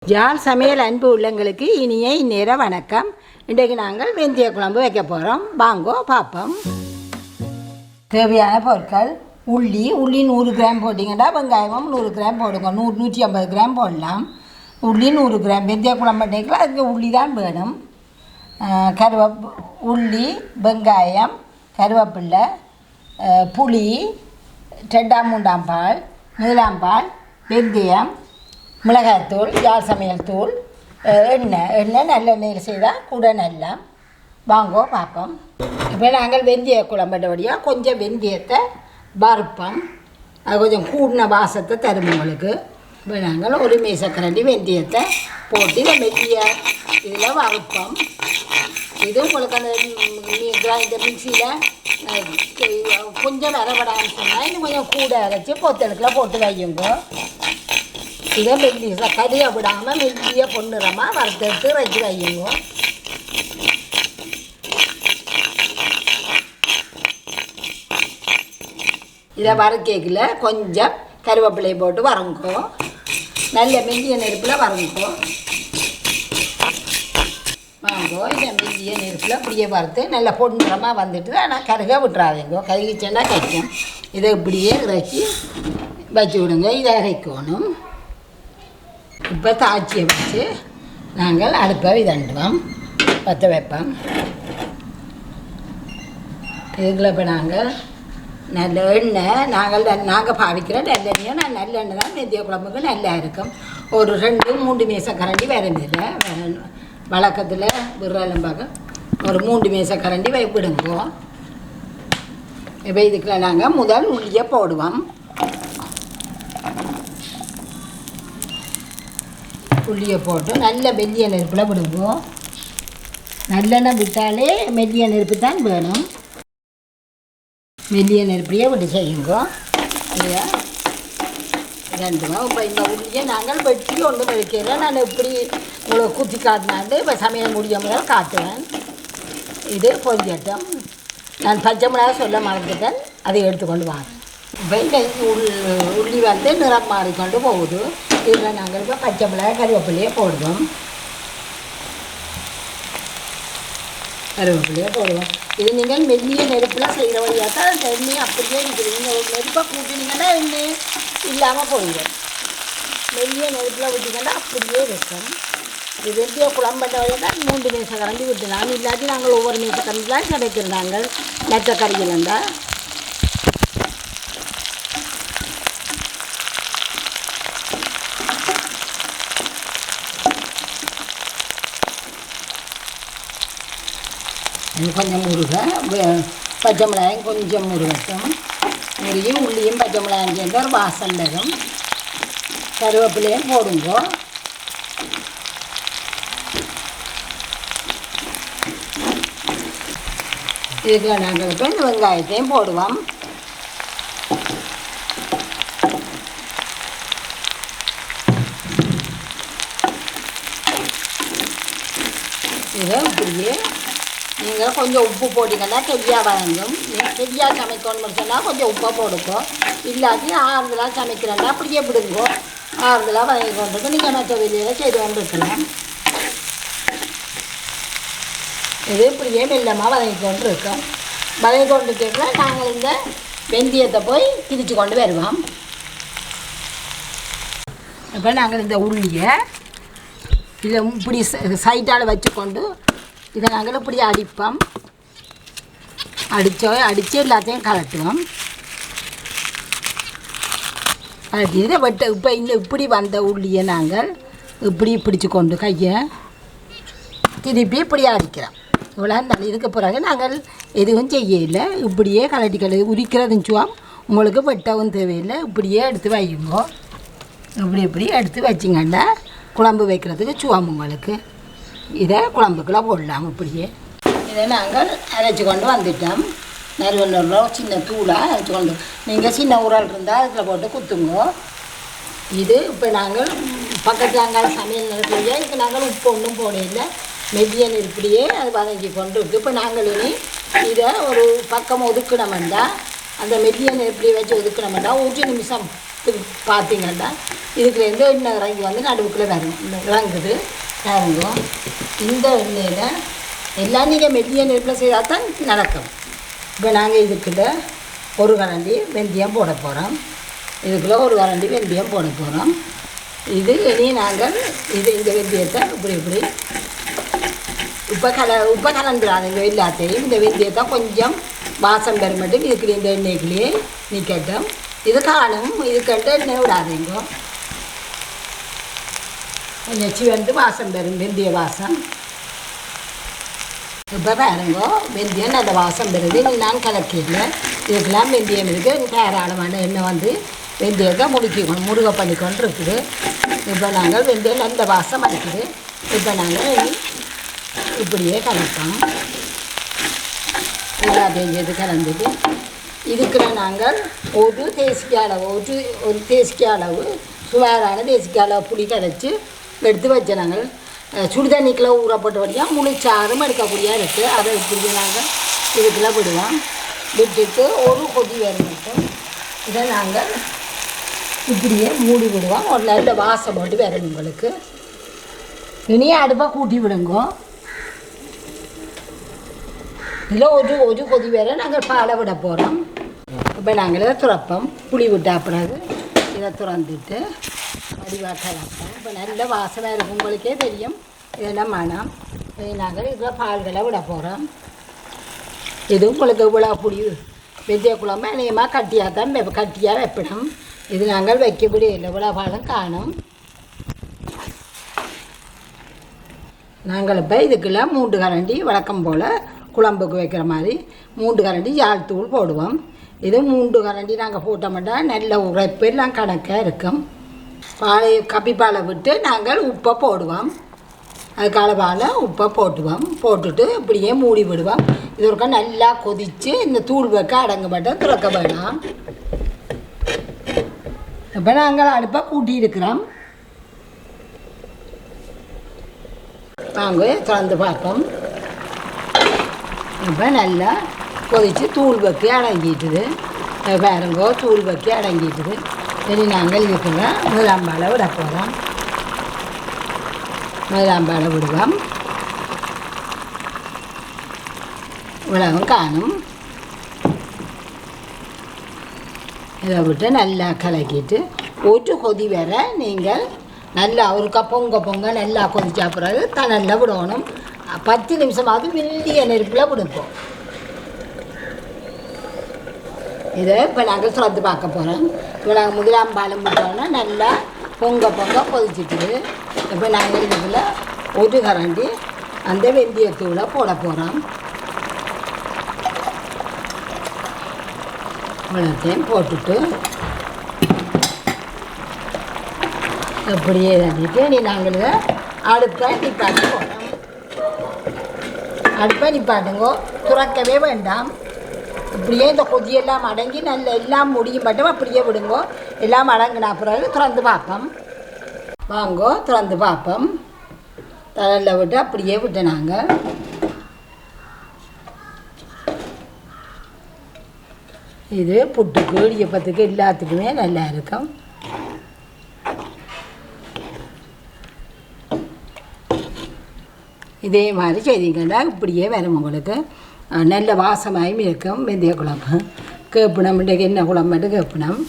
யாழ் சமையல் அன்பு உள்ளங்களுக்கு இனிய இந்நேர வணக்கம். இன்றைக்கு நாங்கள் வெந்தய குழம்பு வைக்க போகிறோம். வாங்கோ பார்ப்போம். தேவையான பொருட்கள்: உள்ளி 100 கிராம் போட்டிங்கன்னா வெங்காயமும் 100 கிராம் போடுங்க. 100-150 கிராம் போடலாம். உள்ளி 100 கிராம். வெந்தய குழம்பு பண்ணிக்கலாம், அதுக்கு உள்ளி தான் வேணும். உள்ளி, வெங்காயம், கருவேப்பில்லை, புளி, 2-3 பால், நீலாம்பால், வெந்தயம், மிளகாய்த்தூள், யாழ் சமையல் தூள், எண்ணெய் நல்லெண்ணெயில் செய்தால் கூட நல்லா. வாங்கோ பார்ப்போம். இப்போ நாங்கள் வெந்தய குழம்புபடியாக கொஞ்சம் வெந்தயத்தை வறுப்போம். அது கொஞ்சம் கூடின வாசத்தை தரும் உங்களுக்கு. இப்போ நாங்கள் ஒரு மேசக்கரண்டி வெந்தயத்தை போட்டு இதை மெல்லிய இதில் வறுப்போம். இது உங்களுக்கு அந்த கிரைண்டர் மிக்சியில் கொஞ்சம் வரப்படாமல் சொன்னால் இன்னும் கொஞ்சம் கூட அரைச்சி பொத்தலுக்குள்ள போட்டு வையுங்க. இதை மெல்லிசா கறியை விடாமல் மெல்லிய பொண்ணுறமாக வறுத்தெடுத்து வச்சு வையுங்க. இதை வறுக்கையில் கொஞ்சம் கருவேப்பிலையை போட்டு வறுங்கோ. நல்ல மெல்லிய நெருப்பில் வறுங்கோ. வாங்கோ இதை மெல்லிய நெருப்பில் இப்படியே வறுத்து நல்ல பொண்ணுறமாக வந்துட்டு, ஆனால் கருக விட்டுறாதீங்கோ. கருகிச்சேன்னா கைக்கும். இதை இப்படியே இறக்கி வச்சு விடுங்க. இதை இறக்கணும். இப்போ தாச்சியை வச்சு நாங்கள் அடுப்பை இதண்டுவோம், பற்ற வைப்போம். இதுக்குள்ள இப்போ நாங்கள் நல்ல எண்ணெய் நாங்கள் பாவிக்கிற நல்லெண்ணெயை நல்லெண்ணெய் தான் வெந்தய குழம்புக்கு நல்லா இருக்கும். ஒரு 2-3 மேசக்கரண்டி வரமில்லை. வழக்கத்தில் விரலம்பாக ஒரு 3 மேசக்கரண்டி விடுங்கோ. இப்போ இதுக்குள்ள நாங்கள் முதல் உள்ளியை போடுவோம். உள்ளியை போட்டு நல்ல மெல்லிய நெருப்பில் விடுவோம். நல்லெண்ணெய் விட்டாலே மெல்லிய நெருப்பு தான் வேணும். மெல்லிய நெருப்பிலேயே விட்டு செய்யுங்க. இல்லையா ரெண்டுவோம். இப்போ இந்த உள்ளியை நாங்கள் வெட்டி ஒன்று வைக்கிறேன். நான் எப்படி உங்களுக்கு குத்தி காட்டினாண்டு இப்போ சமையல் முடிய முதல் காட்டுவேன். இது பொரியட்டும். நான் பச்சை மிளகாய் சொல்ல மறந்துட்டேன், அதை எடுத்துக்கொண்டு வாங்க. இப்போ இந்த உள்ளி வந்து நிறம் மாறிக்கொண்டு போகுது. இதில் நாங்கள் இப்போ பச்சை மிளகாய் கருவேப்பிலையே போடுவோம். இது நீங்கள் மெல்லிய நெருப்பில் செய்கிற வழியாக தான் அந்த எண்ணெய் அப்படியே இருக்குது. நீங்கள் நெருப்பை கூட்டினீங்கன்னா எண்ணெய் இல்லாமல் போயிடும். மெல்லிய நெருப்பில் விட்டிங்கன்னா அப்படியே இருக்கும். இது வெந்தய குழம்புன்ற வழியாக தான் 3 மேசக்கரண்டி விட்டுனாங்க. இல்லாட்டி நாங்கள் ஒவ்வொரு மேசக்கரண்டி தான் கிடைக்கிறோம். நாங்கள் நெட்ட கறிகள் இருந்தால் கொஞ்சம் முருக பச்சை மிளகாயும் கொஞ்சம் முருகட்டும். முருகையும் உள்ளியும் பச்சை மிளகாயும் சேர்ந்து ஒரு வாசம் தரும். கருவேப்பிலையும் போடுங்க. இதுக்கு நாங்கள் இப்போ இந்த வெங்காயத்தையும் போடுவோம். இதை இப்படியே நீங்கள் கொஞ்சம் உப்பு போட்டிங்கன்னா கெதியாக வழங்கும். நீங்கள் கெதியாக சமைக்கணும்னு சொன்னால் கொஞ்சம் உப்பை போடுக்கோ. இல்லாட்டி ஆறுதலாக சமைக்கிறேன்னா அப்படியே விடுங்கோ. ஆறுதலாக வதங்கி கொண்டிருக்கு. நீங்கள் மற்ற வெளியில் செய்து கொண்டு இருக்கலாம். இது இப்படியே மெல்லமாக வதங்கி கொண்டு இருக்கோம். வதங்கி கொண்டு கேட்டால் நாங்கள் இந்த வெந்தயத்தை போய் திரிச்சு கொண்டு வருவோம். இப்போ நாங்கள் இந்த உள்ளியை இதை இப்படி சைட்டால் வச்சுக்கொண்டு இதை நாங்கள் இப்படி அடிப்போம். அடித்து எல்லாத்தையும் கலட்டுவோம். கலட்டி இதை இப்போ இப்படி வந்த உள்ளியை நாங்கள் இப்படி பிடிச்சி கொண்டு கையை திருப்பி இப்படி அடிக்கிறோம். இவ்வளோ இருந்தாலும் இதுக்கு பிறகு நாங்கள் எதுவும் செய்யலை. இப்படியே கலட்டி உரிக்கிறதும் சுவாம். உங்களுக்கு வெட்டவும் தேவையில்லை. இப்படியே எடுத்து வையுங்க. இப்படி எடுத்து வச்சிங்கன்னா குழம்பு வைக்கிறதுக்கு சுவாம் உங்களுக்கு. இதை குழம்புக்குள்ளே போடலாம். இப்படியே இதை நாங்கள் அரைச்சி கொண்டு வந்துட்டோம். நல்ல சின்ன தூளாக அரைச்சி கொண்டு நீங்கள் சின்ன உரல் இருந்தால் அதில் போட்டு குத்துங்க. இது இப்போ நாங்கள் பக்கத்தாங்கால் சமையல் நிறுத்தியா இதுக்கு நாங்கள் உப்பு ஒன்றும் போடல. மெல்லிய நெருப்பிலேயே அது வதங்கி கொண்டு இருக்குது. இப்போ நாங்கள் இனி இதை ஒரு பக்கம் ஒதுக்கினோம்டா, அந்த மெல்லிய நெருப்பிலேயே வச்சு ஒதுக்கினோம்டா 1 நிமிஷம் பார்த்தீங்கன்னா இதுக்குலேருந்து எண்ணெய் இறங்கி வந்து நடுவுக்குள்ளே வரும் இறங்குது பாருங்க. இந்த எண்ணெயில் எல்லாம் நீங்கள் மெல்லிய நெருப்பில் செய்தால் தான் நடக்கும். இப்போ நாங்கள் இதுக்குள்ள ஒரு கரண்டி வெந்தயம் போட போகிறோம். இதுக்குள்ளே ஒரு கரண்டி வெந்தயம் போட போகிறோம். இது இனி நாங்கள் இந்த வெந்தயத்தை இப்படி உப்பை கலந்துடாதுங்க எல்லாத்தையும். இந்த வெந்தயத்தை கொஞ்சம் வாசம் பெற மட்டும் இதுக்குள்ளே இந்த எண்ணெய்க்குள்ளேயே நிற்கட்டும். இது காணும், இதுக்கிட்ட எண்ணெய் விடாதீங்க. கொஞ்சம் சிவந்து வாசம் பெறும் வெந்தய வாசம். இப்போ பாருங்க வெந்தயம் நல்ல வாசம் பெறுது. நீ நான் கலக்கிடல, இதுக்கெல்லாம் வெந்தயம் இருக்குது. தாராளமான எண்ணெய் வந்து வெந்தயத்தை முடுக பண்ணிக்கொண்டு இருக்குது. இப்போ நாங்கள் வெந்தயம் நல்ல வாசம் அடிக்குது. இப்போ நாங்கள் இப்படியே கலப்போம். எல்லாத்தையும் சேர்த்து கலந்துட்டு இதுக்குள்ள நாங்கள் ஒரு தேசிக்காய் அளவு ஒரு தேசிக்காய் அளவு சுமாரான தேசிக்காய் அளவு புளி கரைச்சி எடுத்து வச்ச நாங்கள் சுடுதண்ணிக்குள்ளே ஊற போட்ட வழியாக முழுச்சாரும் எடுக்கக்கூடியா இருக்குது. அதை இப்படி நாங்கள் இதுக்குள்ளே விடுவோம். விட்டுட்டு ஒரு கொதி வேறு மட்டும் இதை நாங்கள் இப்படியே மூடி விடுவோம். ஒரு நல்ல வாசம் போட்டு வேறு உங்களுக்கு இனியே அடுப்பை கூட்டி விடுங்க. இதில் ஒரு கொதி வேறு நாங்கள் பாலை விட போகிறோம். இப்போ நாங்கள் இதை துறப்போம். புளி விட்டா பிறகு இதை துறந்துட்டு வடிவாக கலப்போம். இப்போ நல்ல வாசனை இருக்கும், உங்களுக்கே தெரியும் இதெல்லாம் மனம். நாங்கள் இதில் பால்களை விட போகிறோம். இது உங்களுக்கு இவ்வளோ புளி வெந்தய குழம்பு அநேகமாக கட்டியாக தான் கட்டியாக வைப்பணும். இது நாங்கள் வைக்க முடியல, இவ்வளோ பாலும் காணும். நாங்கள் இப்போ இதுக்குள்ள 3 கரண்டி வழக்கம் போல் குழம்புக்கு வைக்கிற மாதிரி 3 கரண்டி யாழ் தூள் போடுவோம். இது 3 கரண்டி நாங்கள் போட்ட மாட்டோம். நல்ல உரைப்பு எல்லாம் கணக்காக இருக்கும். கப்பிப்பாலை விட்டு நாங்கள் உப்பை போடுவோம். அதுக்கு அளவால் உப்பை போட்டுட்டு இப்படியே மூடி விடுவோம். இது ஒருக்கா நல்லா கொதித்து இந்த தூள் வைக்க அடங்க மாட்டோம், திறக்க வேண்டாம். இப்போ நாங்கள் அடுப்பை கூட்டி இருக்கிறோம். வாங்க திறந்து பார்ப்போம். இப்போ நல்லா கொதித்து தூள் வைக்க அடங்கிட்டுது. பாருங்கோ தூள் வைக்க அடங்கிட்டுது. சரி நாங்கள் இருக்கிற முதலாம்பாலை விட போகிறோம். முதலாம்பாலை விடுவோம். இவ்வளவும் காணும். இதை விட்டு நல்லா கலக்கிட்டு ஒரு கொதி வர நீங்கள் நல்லா ஒருக்கா பொங்க நல்லா கொதிச்சா பிறகு நல்லா விடணும். 10 நிமிஷமாவது வெள்ளிய நெருப்பில் விடுப்போம். இதை இப்போ நாங்கள் திறந்து பார்க்க போகிறோம். இப்போ நாங்கள் முதலாம்பாலம் விட்டோன்னா நல்லா பொங்க கொதிச்சிட்டு இப்போ நாங்கள் இதுக்குள்ள ஒரு கரண்டி அந்த வெந்தயத்தூளை போட போகிறோம். இவ்வளோத்தையும் போட்டுட்டு அப்படியே தட்டிட்டு நீ நாங்கள் அடுப்பை நிப்பாட்டி போகிறோம். அடுப்பை நிப்பாட்டுங்கோ, துறக்கவே வேண்டாம். இப்படியே இந்த கொதியெல்லாம் அடங்கி நல்ல எல்லாம் முடியும் மட்டும் அப்படியே விடுங்கோ. எல்லாம் அடங்கினா பிறகு திறந்து பார்ப்போம். வாங்கோ திறந்து பார்ப்போம். தலையில் விட்டு அப்படியே விட்டு நாங்கள் இது புட்டுக்கு இடியப்பத்துக்கு எல்லாத்துக்குமே நல்லா இருக்கும். இதே மாதிரி செய்திங்கன்னா இப்படியே வரும். உங்களுக்கு நல்ல வாசமாயும் இருக்கும். வெந்தய குழம்பு கேப்பினம், இன்றைக்கு என்ன குழம்பு கேப்பினம்.